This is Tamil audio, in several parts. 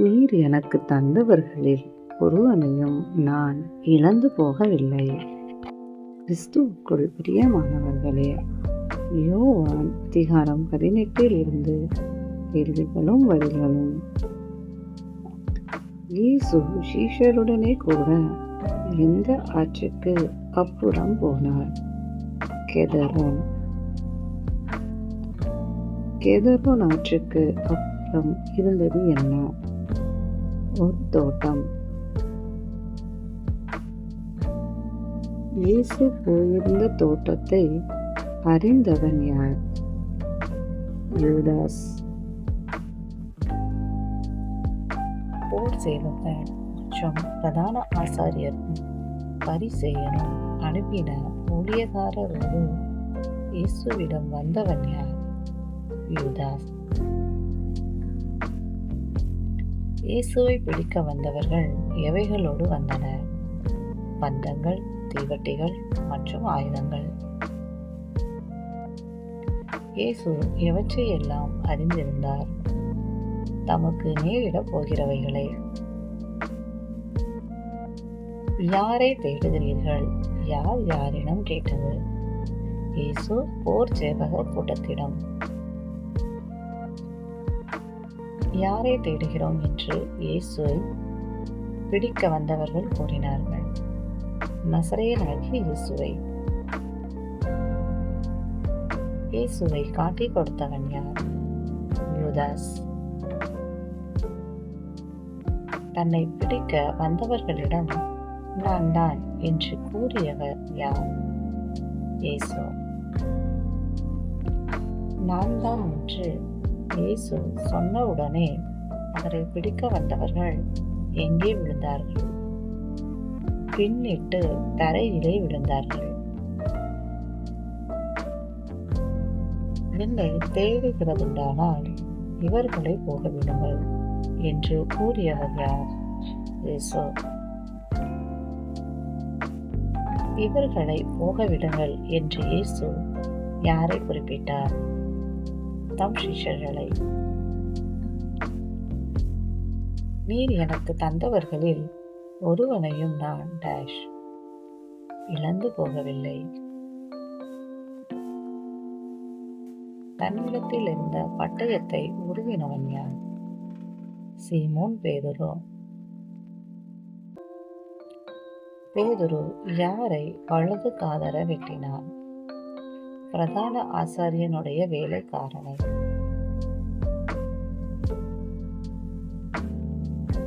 நீர் எனக்கு தந்தவர்களில் ஒருவனையும் நான் இழந்து போகவில்லை. கிறிஸ்துவுக்குள் பிரியமானவர்களே, யோவான் அதிகாரம் 18 கேள்விகளும் வரிகளும். இயேசு சீஷருடனே கூட எந்த ஆற்றுக்கு அப்புறம் போனார்? கெதரோன் ஆற்றுக்கு அப்புறம் இருந்தது என்ன? ஒரு தோட்டம். இயேசு போயிருந்த தோட்டத்தை அறிந்தவன் யார்? யூதாஸ். போர் சேவகர் மற்றும் பிரதான ஆசாரியரும் பரிசேயரும் அனுப்பின ஊழியக்காரரோடு இயேசுவிடம் வந்தவன் யார்? யூதாஸ். இயேசுவை பிடிக்க வந்தவர்கள் எவைகளோடு வந்தனர்? பந்தங்கள், தீவட்டிகள் மற்றும் ஆயுதங்கள். இயேசு எவற்றையெல்லாம் அறிந்திருந்தார்? தமக்கு நேரிடப் போகிறவைகளை. யாரை தேடுகிறீர்கள்? யார் யாரிடம் கேட்டது? இயேசு போர் சேவகர் கூட்டத்திடம். யாரை தேடுகிறோம் என்று இயேசுவை பிடிக்க வந்தவர்கள் கூறினார்கள்? நசரேயனாகிய இயேசுவை. இயேசுவை காட்டிக் கொடுத்தவன் யார்? யூதாஸ். தன்னை பிடிக்க வந்தவர்களிடம் நான் தான் என்று கூறியவர் யார்? இயேசு. நான் தான் என்று இயேசு சொன்னவுடனே அவரை பிடிக்க வந்தவர்கள் எங்கே விழுந்தார்கள்? பின்னிட்டு தரையிலே விழுந்தார்கள். என்னை தேடுகிறதுண்டானால் இவர்களை போக விடுங்கள் என்று கூறியவர் யார்? இயேசு. இவர்களை போக விடுங்கள் என்று இயேசு யாரை குறிப்பிட்டார்? தம் சிஷ்யர்களை. நீர் எனக்கு தந்தவர்களில் ஒருவனையும் நான் இழந்து போகவில்லை. தன்னிடத்தில் இருந்த பட்டயத்தை உருவினவன் யார்? சீமோன் பேதுரு. பேதுரு யாரை வலது காதர வெட்டினான்? பிரதான ஆசாரியனுடைய வேலைக்காரனை.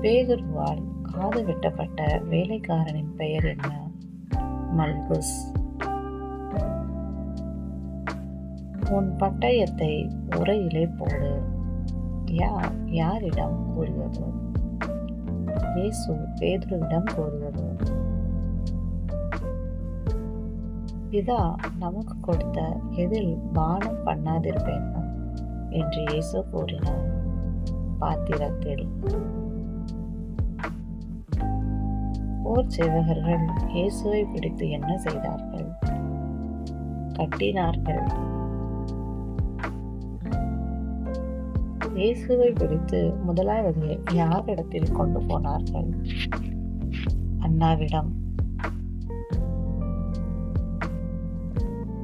பேதுருவால் காது வெட்டப்பட்ட வேலைக்காரனின் பெயர் என்ன? மல்குஸ். உன் பட்டயத்தை உரையிலே போடு. யாரிடம் கூறுவது? இயேசு பேதுருவிடம் கூறுவது. இதா நமக்கு கொடுத்த எதில் பானம் பண்ணாதிருப்பேன் என்று இயேசு கூறினார். பாத்திரத்தில். போர் சேவகர்கள் இயேசுவை பிடித்து என்ன செய்தார்கள்? கட்டினார்கள். இயேசுவை பிடித்து முதலாவது யாரிடத்தில் கொண்டு போனார்கள்? அன்னாவிடம்.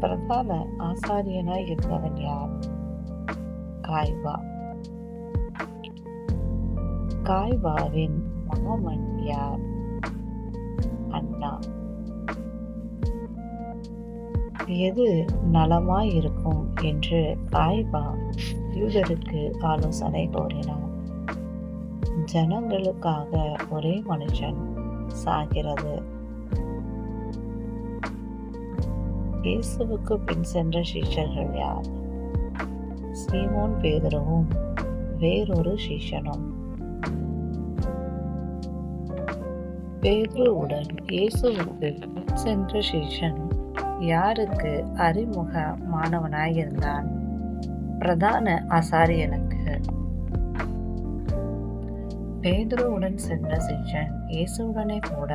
பிரதான ஆசாரியனாய் இருந்தவன் யார்? காய்வா. காய்வாவின் மாமன் யார்? அன்னா. எது நலமாயிருக்கும் என்று காய்வா யூதருக்கு ஆலோசனை கோரினார். ஜனங்களுக்காக ஒரே மனுஷன் சாகிறது. இயேசுவுக்கு பின் சென்ற சீஷர்கள் யார்? சீமோன் பேதுருவும் வேறொரு சீஷனும். பேதுருவுடன் இயேசுவுக்கு பின் சென்ற சீஷன் யாருக்கு அறிமுகமானவனாயிருந்தான்? பிரதான ஆசாரியனுக்கு. பேதுருவுடன் சென்ற சீஷன் இயேசுவுடனே கூட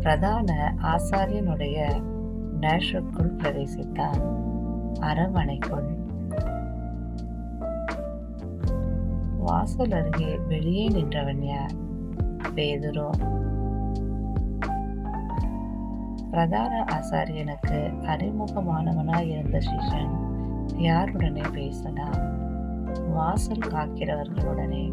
பிரதான ஆசாரியனுடைய நேஷுக்குள் பிரவேசித்தான். அரண்மனைக்குள். வாசல் அருகே வெளியே நின்றவன் யார்? பேதுரு. பிரதான ஆசாரியனுக்கு அறிமுகமானவனாய் இருந்த சீஷன் யாருடனே பேசினான்? வாசல் காக்கிறவர்களுடனே.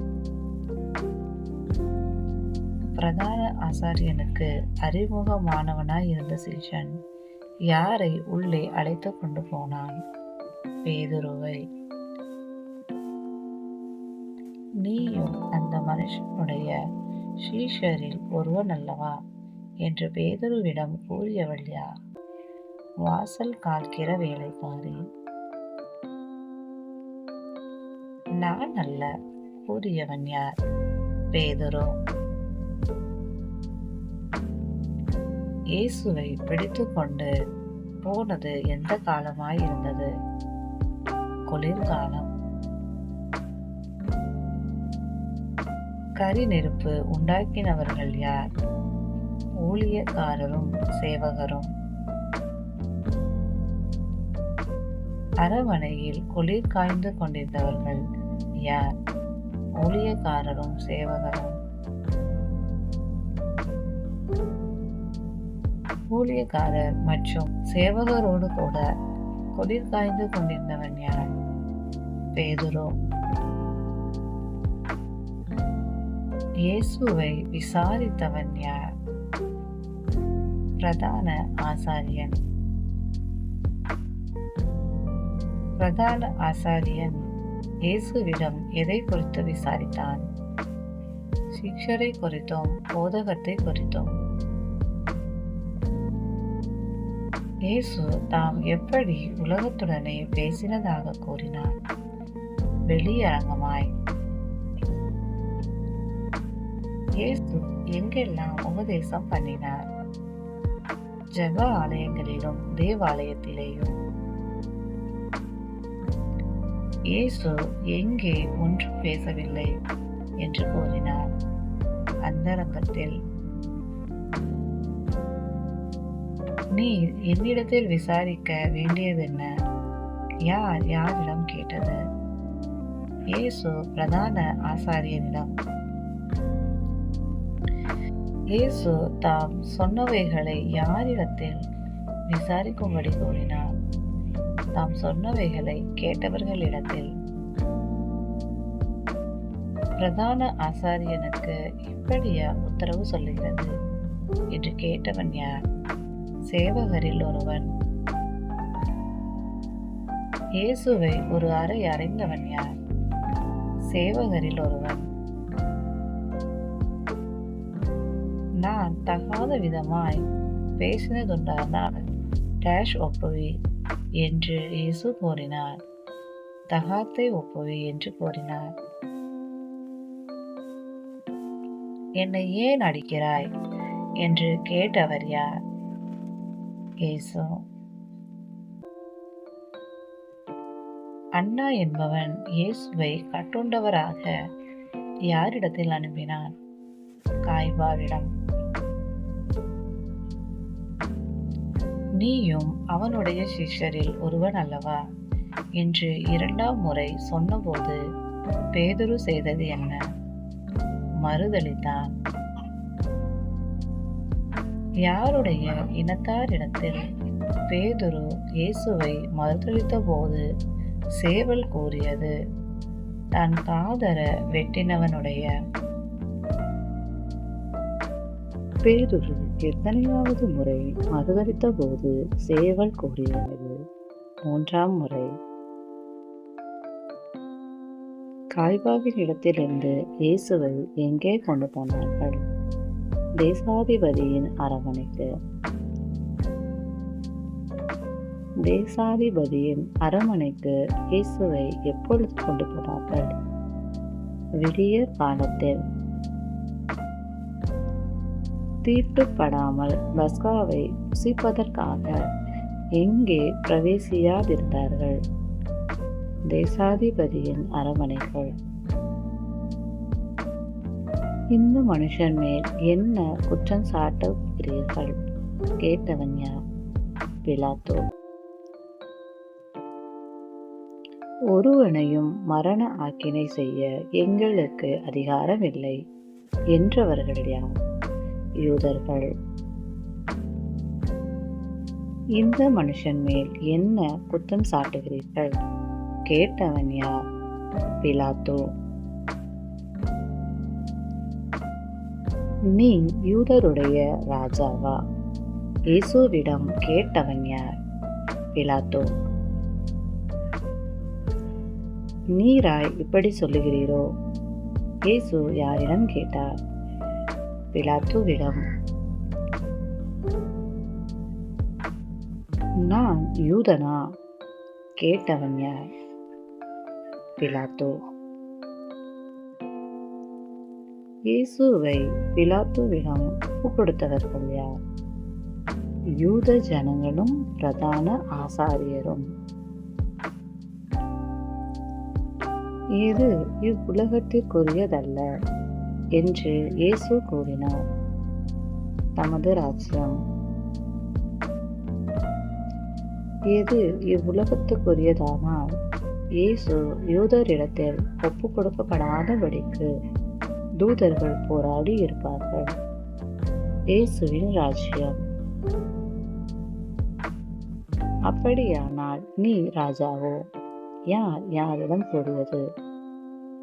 பிரதான ஆசாரியனுக்கு அறிமுகமானவனாய் இருந்த சீஷன் யாரை உள்ளே அழைத்து கொண்டு போனான்? பேதுருவை. நீயும் அந்த மனுஷனுடைய சீஷரில் ஒருவன் அல்லவா என்று பேதுருவிடம் கூறியவள் யார்? வாசல் காக்கிற வேலைக்காரி. நான் அல்ல கூறியவன் யார்? பேதுரு. இயேசுவை பிடித்து கொண்டு போனது எந்த காலமாய் இருந்தது? குளிர்காலம். கரி நெருப்பு உண்டாக்கினவர்கள் யார்? ஊழியக்காரரும் சேவகரும். அரவணையில் குளிர் காய்ந்து கொண்டிருந்தவர்கள் யார்? ஊழியக்காரரும் சேவகரும். ஊழியக்காரர் மற்றும் சேவகரோடு கூட குளிர் காய்ந்து கொண்டிருந்தவன் யார்? பேதுரு. இயேசுவை விசாரித்தவன் யார்? பிரதான ஆசாரியன். பிரதான ஆசாரியன் இயேசுவிடம் எதை குறித்து விசாரித்தான்? சீஷரை குறித்தும் போதகத்தை குறித்தும். இயேசு தாம் எப்படி உலகத்துடனே பேசினதாக கூறினார்? வெளியரங்கமாய். இயேசு எங்கெல்லாம் உபதேசம் பண்ணினார்? ஜெப ஆலயங்களிலும் தேவாலயத்திலேயும். இயேசு எங்கே ஒன்றும் பேசவில்லை என்று கூறினார்? அந்தரங்கத்தில். நீர் என்னிடத்தில் விசாரிக்க வேண்டியதென்ன? யார் யாரிடம் கேட்டது? இயேசு பிரதான ஆசாரியனிடம். இயேசு தாம் சொன்னவைகளை யாரிடத்தில் விசாரிக்கும்படி கூறினார்? தாம் சொன்னவைகளை கேட்டவர்களிடத்தில். பிரதான ஆசாரியனுக்கு இப்படியா உத்தரவு சொல்லுகிறது என்று கேட்டவன் யார்? சேவகரில் ஒருவன். இயேசுவை ஒரு அறை அறைந்தவன் யார்? சேவகரில் ஒருவன். நான் தகாத விதமாய் பேசினதுண்டானால் டேஷ் ஒப்புவி என்று இயேசு கூறினார். தகாத்தை ஒப்புவி என்று கூறினார். என்னை ஏன் அடிக்கிறாய் என்று கேட்டவர் யார்? இயேசு. அண்ணா என்பவன் இயேசுவை கட்டுண்டவராக யாரிடத்தில் அனுப்பினான்? காய்பாவிடம். நீயும் அவனுடைய சிஷ்யரில் ஒருவன் அல்லவா என்று 2ஆம் முறை சொன்னபோது பேதுரு செய்தது என்ன? மறுதலித்தான். யாருடைய இனத்தாரிடத்தில் பேதுரு இயேசுவை மறுதலித்த போது சேவல் கூறியது? தன் காதர வெட்டினவனுடைய. பேதுரு எத்தனையாவது முறை மறுதலித்த போது சேவல் கூறியது? 3ஆம் முறை. காய்பாவின் இடத்திலிருந்து இயேசுவை எங்கே கொண்டு போனார்கள்? தேசாதிபதியின் அரமனைக்கு. தேசாதிபதியின் அரமனைக்கு இயேசுவை எப்பொழுது கொண்டு போனார்கள்? விடியற் காலத்தில். தீட்டுப்படாமல் பஸ்காவை புசிப்பதற்காக எங்கே பிரவேசியாதிருந்தார்கள்? தேசாதிபதியின் அரமனைகள். இந்த மனுஷன் மேல் என்ன குற்றம் சாட்டுகிறீர்கள்? கேட்டவன் யார்? பிலாத்து. ஒருவனையும் மரண ஆக்கினை செய்ய எங்களுக்கு அதிகாரம் இல்லை என்றவர்கள் யார்? யூதர்கள். இந்த மனுஷன் மேல் என்ன குற்றம் சாட்டுகிறீர்கள்? கேட்டவன் யார்? பிலாத்து. நீ யூதருடைய ராஜாவா? இயேசுவிடம் கேட்டவன் யார்? பிலாத்து. நீராய் இப்படி சொல்லுகிறீரோ? இயேசு யாரிடம் கேட்டார்? பிலாத்துவிடம். நான் யூதனா? கேட்டவன் யார்? பிலாத்து. இயேசுவை பிலாத்துவிடம் ஒப்புக்கொடுத்தவர்கள் யார்? யூத ஜனங்களும் பிரதான ஆசாரியரும். இது இவ்வுலகத்திற்குரியதல்ல என்று இயேசு கூறினார். தமது ராஜ்யம். இது இவ்வுலகத்துக்குரியதானால் இயேசு யூதரிடத்தில் ஒப்புக் கொடுக்கப்படாதபடிக்கு தூதர்கள் போராடி இருப்பார்கள். இயேசுவின் ராஜ்யம். அப்படியானால் நீ ராஜாவோ? யார் யாரிடம் கூறியது?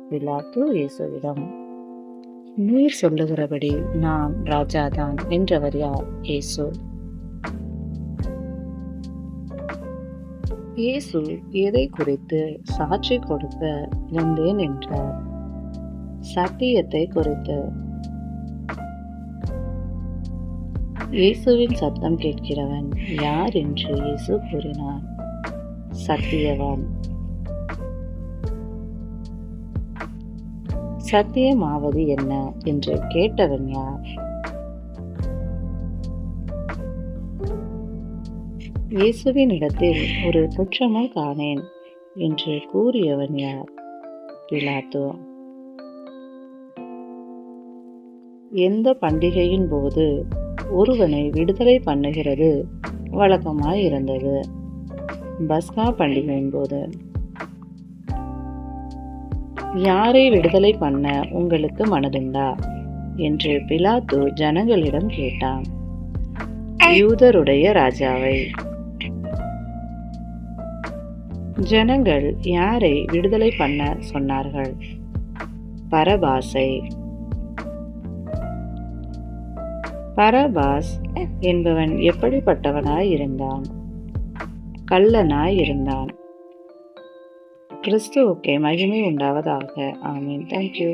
பிலாத்து இயேசுவிடம். நீர் சொல்லுகிறபடி நான் ராஜாதான் என்றவர் யார்? இயேசு. இயேசு எதை குறித்து சாட்சி கொடுக்க வந்தேன் என்றார்? சத்தியத்தை குறித்து. இயேசுவின் சத்தம் கேட்கிறவன் யார் என்று இயேசு கூறினார்? சத்தியவான். சத்தியமாவது என்ன என்று கேட்டவன் யார்? இயேசுவின் இடத்தில் ஒரு குற்றமோ காணேன் என்று கூறியவன் யார்? பிலாத்து. எந்த பண்டிகையின் போது ஒருவனை விடுதலை பண்ணுகிறது வழக்கமாய் இருந்தது? பஸ்கா பண்டிகையின் போது. யாரை விடுதலை பண்ண உங்களுக்கு மனதுண்டா என்று பிலாத்து ஜனங்களிடம் கேட்டான். யூதருடைய ராஜாவை. ஜனங்கள் யாரை விடுதலை பண்ண சொன்னார்கள்? பரபாசை. பரபாஸ் என்பவன் எப்படிப்பட்டவனாய் இருந்தான்? கள்ளனாய் இருந்தான். கிறிஸ்துவுக்கே மகிமை உண்டாவதாக. ஆமென். தேங்க்யூ.